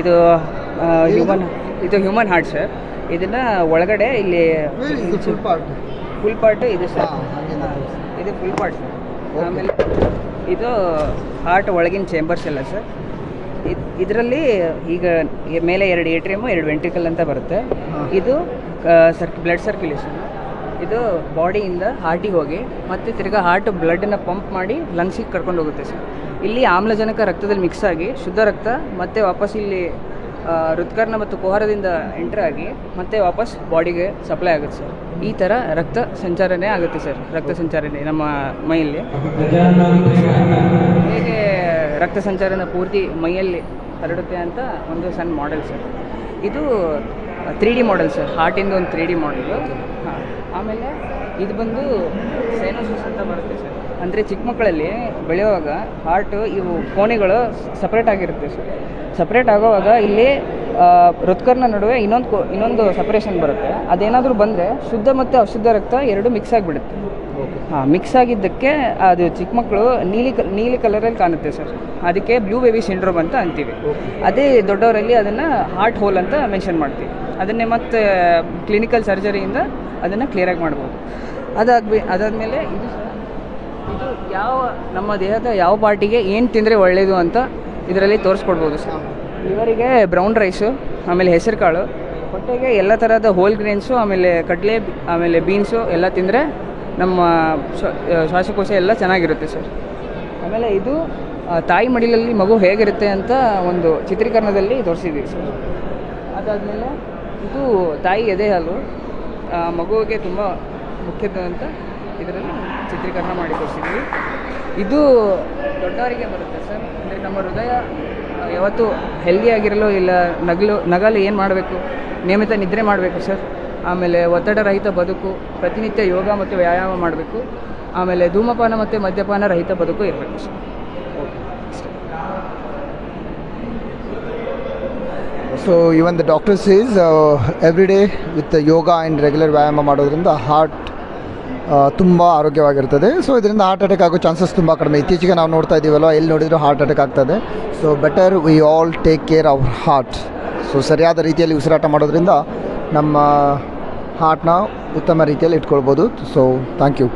ಇದು human heart sir. ಇದನ್ನು ಒಳಗಡೆ ಇಲ್ಲಿ ಫುಲ್ ಪಾರ್ಟ್ ಇದು ಸರ್, ಇದು ಫುಲ್ ಪಾರ್ಟ್ ಸರ್. ಆಮೇಲೆ ಇದು ಹಾರ್ಟ್ ಒಳಗಿನ ಚೇಂಬರ್ಸ್ ಎಲ್ಲ ಸರ್. ಇದರಲ್ಲಿ ಈಗ ಮೇಲೆ 2 ಏಟ್ರಿಯಮು 2 ವೆಂಟ್ರಿಕಲ್ ಅಂತ ಬರುತ್ತೆ. ಇದು ಬ್ಲಡ್ ಸರ್ಕ್ಯುಲೇಷನ್. ಇದು ಬಾಡಿಯಿಂದ ಹಾರ್ಟಿಗೆ ಹೋಗಿ ಮತ್ತೆ ತಿರ್ಗಾ ಹಾರ್ಟ್ ಬ್ಲಡ್ಡನ್ನು ಪಂಪ್ ಮಾಡಿ ಲಂಗ್ಸಿಗೆ ಕರ್ಕೊಂಡು ಹೋಗುತ್ತೆ ಸರ್. ಇಲ್ಲಿ ಆಮ್ಲಜನಕ ರಕ್ತದಲ್ಲಿ ಮಿಕ್ಸ್ ಆಗಿ ಶುದ್ಧ ರಕ್ತ ಮತ್ತೆ ವಾಪಸ್ ಇಲ್ಲಿ ಹೃತ್ಕರ್ಣ ಮತ್ತು ಕುಹರದಿಂದ ಎಂಟ್ರ್ ಆಗಿ ಮತ್ತೆ ವಾಪಸ್ ಬಾಡಿಗೆ ಸಪ್ಲೈ ಆಗುತ್ತೆ ಸರ್. ಈ ಥರ ರಕ್ತ ಸಂಚಾರನೆ ಆಗುತ್ತೆ ಸರ್. ರಕ್ತ ಸಂಚಾರನೆ ನಮ್ಮ ಮೈಯಲ್ಲಿ ಹೇಗೆ ರಕ್ತ ಸಂಚಾರನ ಪೂರ್ತಿ ಮೈಯಲ್ಲಿ ಹರಡುತ್ತೆ ಅಂತ ಒಂದು ಸಣ್ಣ ಮಾಡೆಲ್ ಸರ್. ಇದು 3D ಮಾಡೆಲ್ ಸರ್, ಹಾರ್ಟಿಂದ ಒಂದು 3D ಮಾಡೆಲು. ಹಾಂ, ಆಮೇಲೆ ಇದು ಬಂದು ಸೈನೋಸಿಸ್ ಅಂತ ಬರುತ್ತೆ ಸರ್. ಅಂದರೆ ಚಿಕ್ಕ ಮಕ್ಕಳಲ್ಲಿ ಬೆಳೆಯುವಾಗ ಹಾರ್ಟು ಇವು ಕೋಣೆಗಳು ಸಪ್ರೇಟ್ ಆಗಿರುತ್ತೆ ಸರ್. ಸಪ್ರೇಟ್ ಆಗೋವಾಗ ಇಲ್ಲಿ ಹೃತ್ಕರ್ಣ ನಡುವೆ ಇನ್ನೊಂದು ಸಪ್ರೇಷನ್ ಬರುತ್ತೆ. ಅದೇನಾದರೂ ಬಂದರೆ ಶುದ್ಧ ಮತ್ತು ಅಶುದ್ಧ ರಕ್ತ ಎರಡು ಮಿಕ್ಸ್ ಆಗಿಬಿಡುತ್ತೆ. ಹಾಂ, ಮಿಕ್ಸ್ ಆಗಿದ್ದಕ್ಕೆ ಅದು ಚಿಕ್ಕ ಮಕ್ಕಳು ನೀಲಿ ಕಲರಲ್ಲಿ ಕಾಣುತ್ತೆ ಸರ್. ಅದಕ್ಕೆ ಬ್ಲೂ ಬೇಬಿ ಸಿಂಡ್ರೋಮ್ ಅಂತ ಅಂತೀವಿ. ಅದೇ ದೊಡ್ಡವರಲ್ಲಿ ಅದನ್ನು ಹಾರ್ಟ್ ಹೋಲ್ ಅಂತ ಮೆನ್ಷನ್ ಮಾಡ್ತೀವಿ. ಅದನ್ನೇ ಮತ್ತೆ ಕ್ಲಿನಿಕಲ್ ಸರ್ಜರಿಯಿಂದ ಅದನ್ನು ಕ್ಲಿಯರಾಗಿ ಮಾಡ್ಬೋದು. ಅದಾದಮೇಲೆ ಇದು ಯಾವ ನಮ್ಮ ದೇಹದ ಯಾವ ಪಾರ್ಟಿಗೆ ಏನು ತಿಂದರೆ ಒಳ್ಳೆಯದು ಅಂತ ಇದರಲ್ಲಿ ತೋರಿಸ್ಕೊಡ್ಬೋದು ಸರ್. ಇವರಿಗೆ ಬ್ರೌನ್ ರೈಸು, ಆಮೇಲೆ ಹೆಸರು ಕಾಳು, ಹೊಟ್ಟೆಗೆ ಎಲ್ಲ ಥರದ ಹೋಲ್ ಗ್ರೇನ್ಸು, ಆಮೇಲೆ ಕಡಲೆ, ಆಮೇಲೆ ಬೀನ್ಸು ಎಲ್ಲ ತಿಂದರೆ ನಮ್ಮ ಶ್ವಾಸಕೋಶ ಎಲ್ಲ ಚೆನ್ನಾಗಿರುತ್ತೆ ಸರ್. ಆಮೇಲೆ ಇದು ತಾಯಿ ಮಡಿಲಲ್ಲಿ ಮಗು ಹೇಗಿರುತ್ತೆ ಅಂತ ಒಂದು ಚಿತ್ರೀಕರಣದಲ್ಲಿ ತೋರಿಸಿದ್ದೀವಿ ಸರ್. ಅದಾದಮೇಲೆ ಇದು ತಾಯಿ ಎದೆ ಹಾಲು ಮಗುವಿಗೆ ತುಂಬ ಮುಖ್ಯದ್ದು ಅಂತ ಇದರಲ್ಲಿ ಚಿತ್ರೀಕರಣ ಮಾಡಿ ತೋರಿಸಿದ್ದೀವಿ. ಇದು ದೊಡ್ಡವರಿಗೆ ಬರುತ್ತೆ ಸರ್. ಅಂದರೆ ನಮ್ಮ ಹೃದಯ ಯಾವತ್ತೂ ಹೆಲ್ದಿಯಾಗಿರಲು ಇಲ್ಲ ನಗಲು ಏನು ಮಾಡಬೇಕು, ನಿಯಮಿತ ನಿದ್ರೆ ಮಾಡಬೇಕು ಸರ್. ಆಮೇಲೆ ಒತ್ತಡ ರಹಿತ ಬದುಕು, ಪ್ರತಿನಿತ್ಯ ಯೋಗ ಮತ್ತು ವ್ಯಾಯಾಮ ಮಾಡಬೇಕು. ಆಮೇಲೆ ಧೂಮಪಾನ ಮತ್ತು ಮದ್ಯಪಾನ ರಹಿತ ಬದುಕು ಇರಬೇಕು sir. So even the doctor says every day with yoga and regular ವ್ಯಾಯಾಮ ಮಾಡೋದ್ರಿಂದ ಹಾರ್ಟ್ ತುಂಬ ಆರೋಗ್ಯವಾಗಿರ್ತದೆ. ಸೊ ಇದರಿಂದ ಹಾರ್ಟ್ ಅಟ್ಯಾಕ್ ಆಗೋ ಚಾನ್ಸಸ್ ತುಂಬ ಕಡಿಮೆ. ಇತ್ತೀಚೆಗೆ ನಾವು ನೋಡ್ತಾ ಇದ್ದೀವಲ್ಲ, ಎಲ್ಲಿ ನೋಡಿದರೂ ಹಾರ್ಟ್ ಅಟ್ಯಾಕ್ ಆಗ್ತದೆ. So better we all take care hour heart. So ಸರಿಯಾದ ರೀತಿಯಲ್ಲಿ ಉಸಿರಾಟ ಮಾಡೋದ್ರಿಂದ ನಮ್ಮ ಹಾರ್ಟ್ನ ಉತ್ತಮ ರೀತಿಯಲ್ಲಿ ಇಟ್ಕೊಳ್ಬೋದು. So thank you.